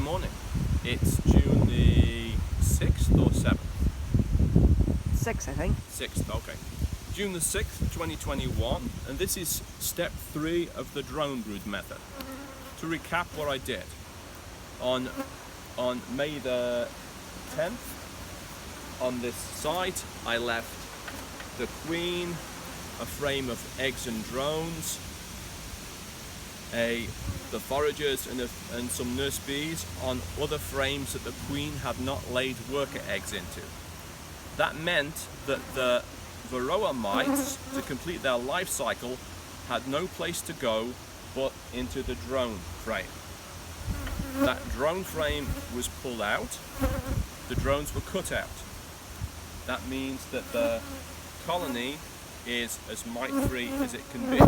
morning. It's June the 6th or 7th? 6, I think. 6th, okay. June the 6th, 2021, and this is step 3 of the drone brood method. To recap what I did, on May the 10th, on this site, I left the queen, a frame of eggs and drones, the foragers and some nurse bees on other frames that the queen had not laid worker eggs into. That meant that the varroa mites, to complete their life cycle, had no place to go but into the drone frame. That drone frame was pulled out, the drones were cut out. That means that the colony is as mite-free as it can be.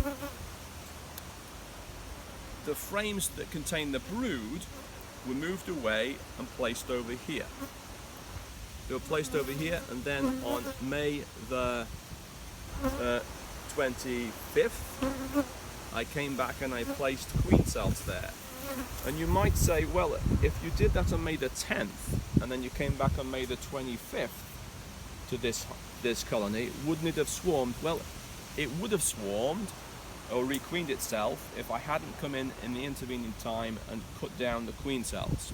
The frames that contain the brood were moved away and placed over here. They were placed over here, and then on May the 25th, I came back and I placed queen cells there. And you might say, well, if you did that on May the 10th, and then you came back on May the 25th to this colony, wouldn't it have swarmed? Well, it would have swarmed or requeened itself if I hadn't come in the intervening time and cut down the queen cells.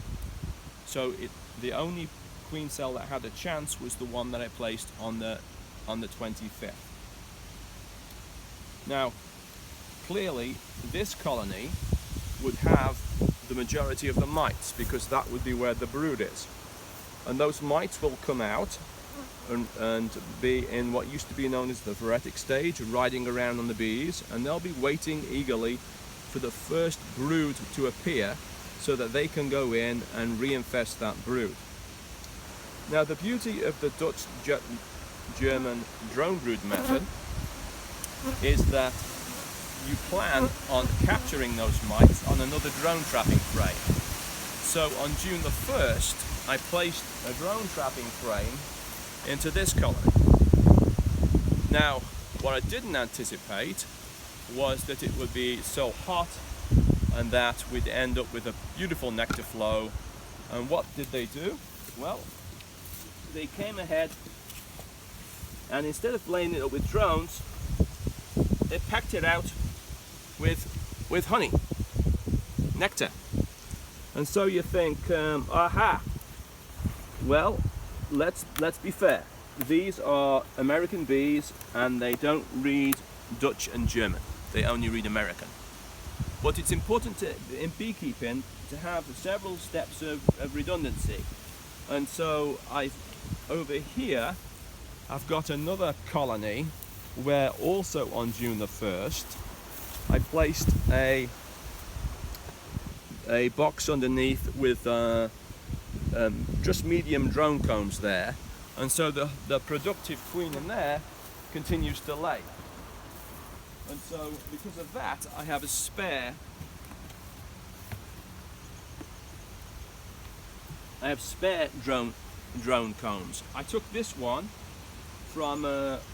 So the only queen cell that had a chance was the one that I placed on the 25th. Now, clearly, this colony would have the majority of the mites, because that would be where the brood is. And those mites will come out and be in what used to be known as the phoretic stage, riding around on the bees, and they'll be waiting eagerly for the first brood to appear so that they can go in and reinfest that brood. Now, the beauty of the Dutch-German drone brood method is that you plan on capturing those mites on another drone trapping frame. So on June the 1st, I placed a drone trapping frame into this colony. Now, what I didn't anticipate was that it would be so hot and that we'd end up with a beautiful nectar flow. And what did they do? Well, they came ahead and instead of laying it up with drones, they packed it out with honey, nectar. And so you think, aha, well, let's be fair. These are American bees and they don't read Dutch and German. They only read American. But it's important in beekeeping to have several steps of redundancy. And so over here, I've got another colony where also on June the 1st, I placed a box underneath with just medium drone combs there, and so the productive queen in there continues to lay. And so because of that, I have a spare drone combs. I took this one from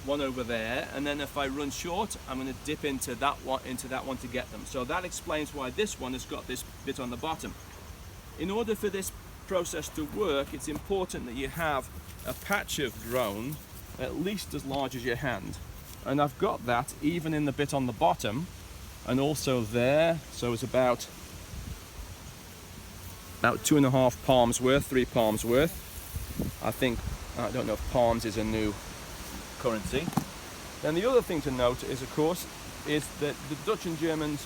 one over there, and then if I run short, I'm going to dip into that one to get them. So that explains why this one has got this bit on the bottom. In order for this process to work, it's important that you have a patch of drone at least as large as your hand, and I've got that even in the bit on the bottom and also there. So it's about 2.5 palms worth, 3 palms worth. I don't know if palms is a new currency. Then the other thing to note is, of course, is that the Dutch and Germans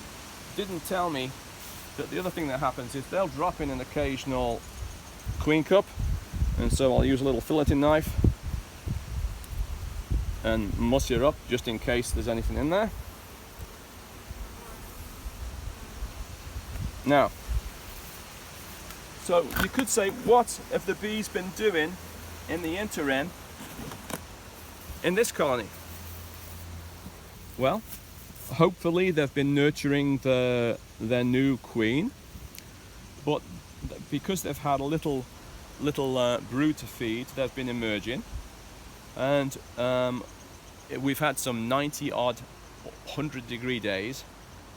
didn't tell me that the other thing that happens is they'll drop in an occasional queen cup, and so I'll use a little filleting knife and muss her up just in case there's anything in there. Now, so you could say, what have the bees been doing in the interim in this colony? Well, hopefully they've been nurturing their new queen, but because they've had a little brood to feed, they've been emerging, and we've had some 90-odd 100-degree days.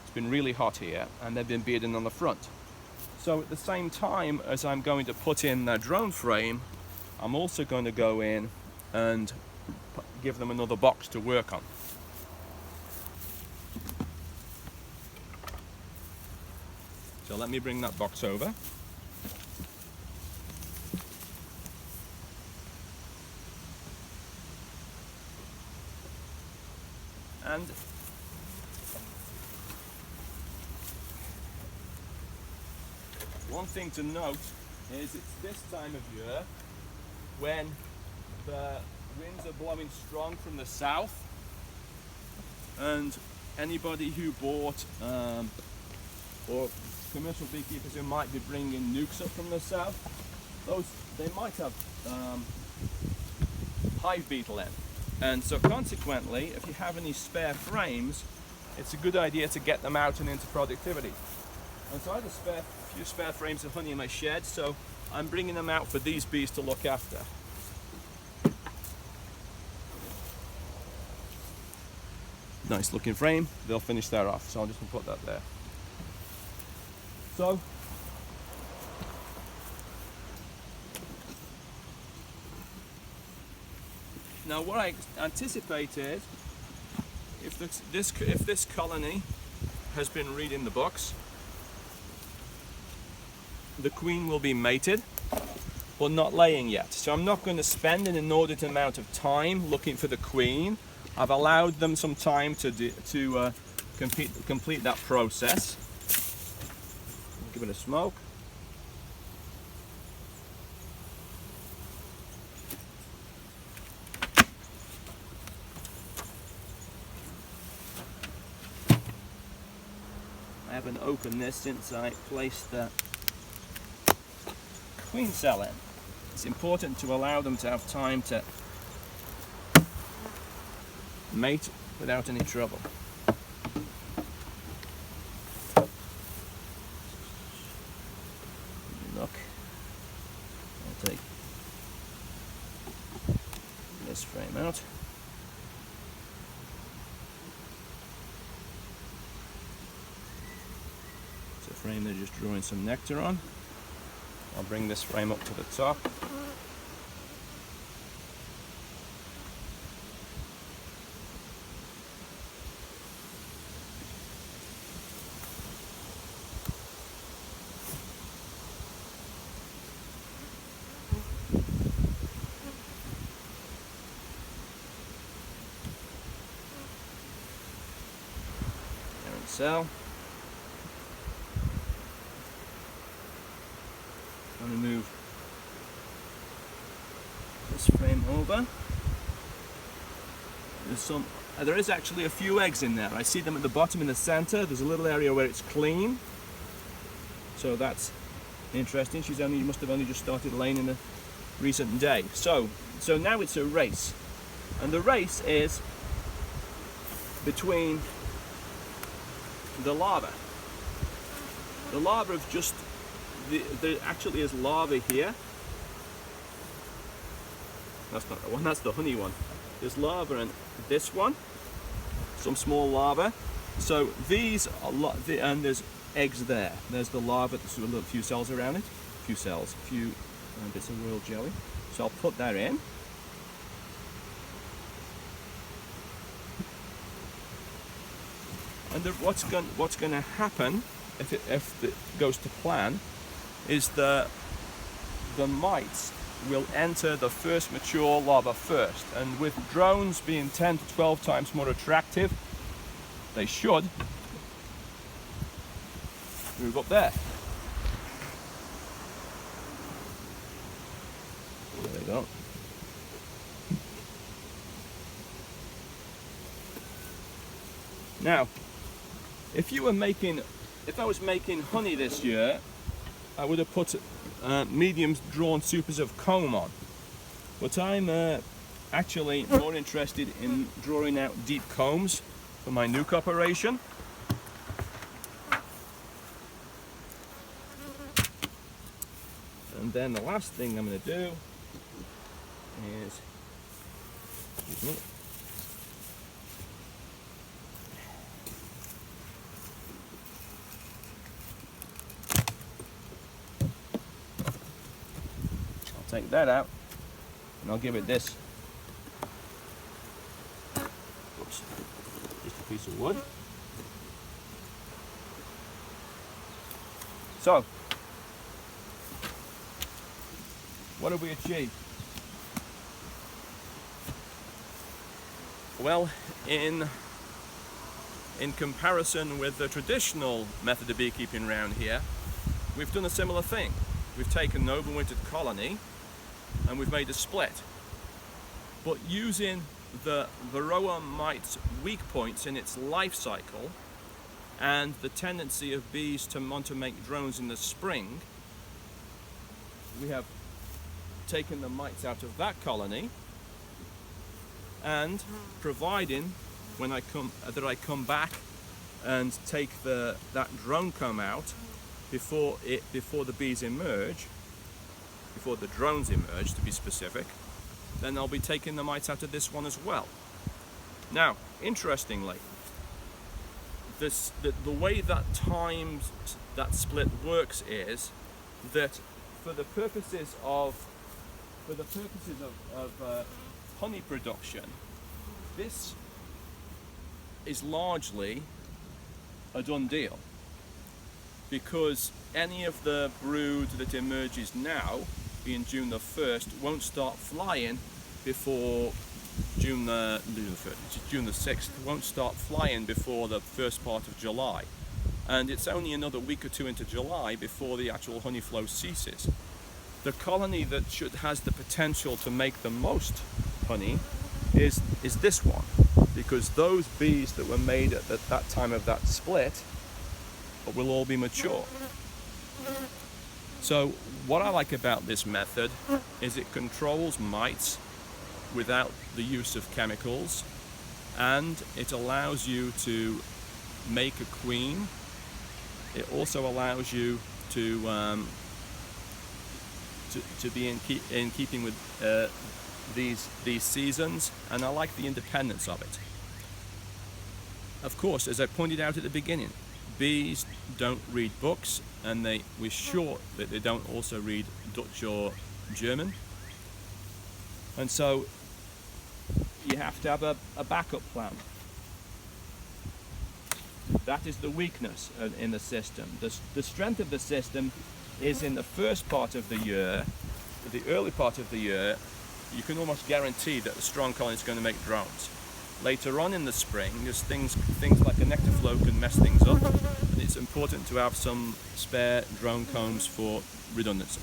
It's been really hot here, and they've been bearding on the front. So at the same time as I'm going to put in the drone frame, I'm also going to go in and give them another box to work on. So let me bring that box over. And one thing to note is it's this time of year when the winds are blowing strong from the south, and anybody who bought or commercial beekeepers who might be bringing nucs up from the south, they might have hive beetle in. And so consequently, if you have any spare frames, it's a good idea to get them out and into productivity. And so I have a few spare frames of honey in my shed, so I'm bringing them out for these bees to look after. Nice looking frame, they'll finish that off, so I'm just going to put that there. So, now what I anticipated, if this colony has been reading the books, the queen will be mated, but not laying yet. So I'm not going to spend an inordinate amount of time looking for the queen. I've allowed them some time to complete that process. Give it a smoke. I haven't opened this since I placed the queen cell in. It's important to allow them to have time to mate without any trouble. Look, I'll take this frame out. It's a frame they're just drawing some nectar on. I'll bring this frame up to the top. Parent cell. I'm going to move this frame over. There is actually a few eggs in there. I see them at the bottom in the center. There's a little area where it's clean, so that's interesting. She must have only just started laying in a recent day. So now it's a race, and the race is between the larva. The larva have just there actually is larvae here. That's not the one, that's the honey one. There's larva in this one, some small larvae. So these are and there's eggs there. There's the larva, there's a few cells around it. A few bits of royal jelly. So I'll put that in. And what's going to happen if it goes to plan is the mites will enter the first mature larva first, and with drones being 10 to 12 times more attractive, they should move up there. There we go. Now, if I was making honey this year, I would have put medium drawn supers of comb on, but I'm actually more interested in drawing out deep combs for my nuc operation. And then the last thing I'm going to do is, excuse me, take that out, and I'll give it this. Oops, just a piece of wood. So, what have we achieved? Well, in comparison with the traditional method of beekeeping around here, we've done a similar thing. We've taken an overwintered colony and we've made a split. But using the varroa mite's weak points in its life cycle and the tendency of bees to want to make drones in the spring, we have taken the mites out of that colony and providing when I come back and take that drone comb out before the bees emerge, before the drones emerge to be specific, then I'll be taking the mites out of this one as well. Now, interestingly, the way that that split works is that for the purposes of honey production, this is largely a done deal, because any of the brood that emerges now, being June the 1st, won't start flying before June the 6th, won't start flying before the first part of July. And it's only another week or two into July before the actual honey flow ceases. The colony that has the potential to make the most honey is this one, because those bees that were made at that time of that split will all be mature. So what I like about this method is it controls mites without the use of chemicals, and it allows you to make a queen. It also allows you to be in keeping with these seasons, and I like the independence of it. Of course, as I pointed out at the beginning, bees don't read books, and we're sure that they don't also read Dutch or German, and so you have to have a backup plan. That is the weakness in the system. The strength of the system is in the first part of the year, the early part of the year. You can almost guarantee that the strong colony is going to make drones. Later on in the spring, there's things like a nectar flow can mess things up, and it's important to have some spare drone combs for redundancy.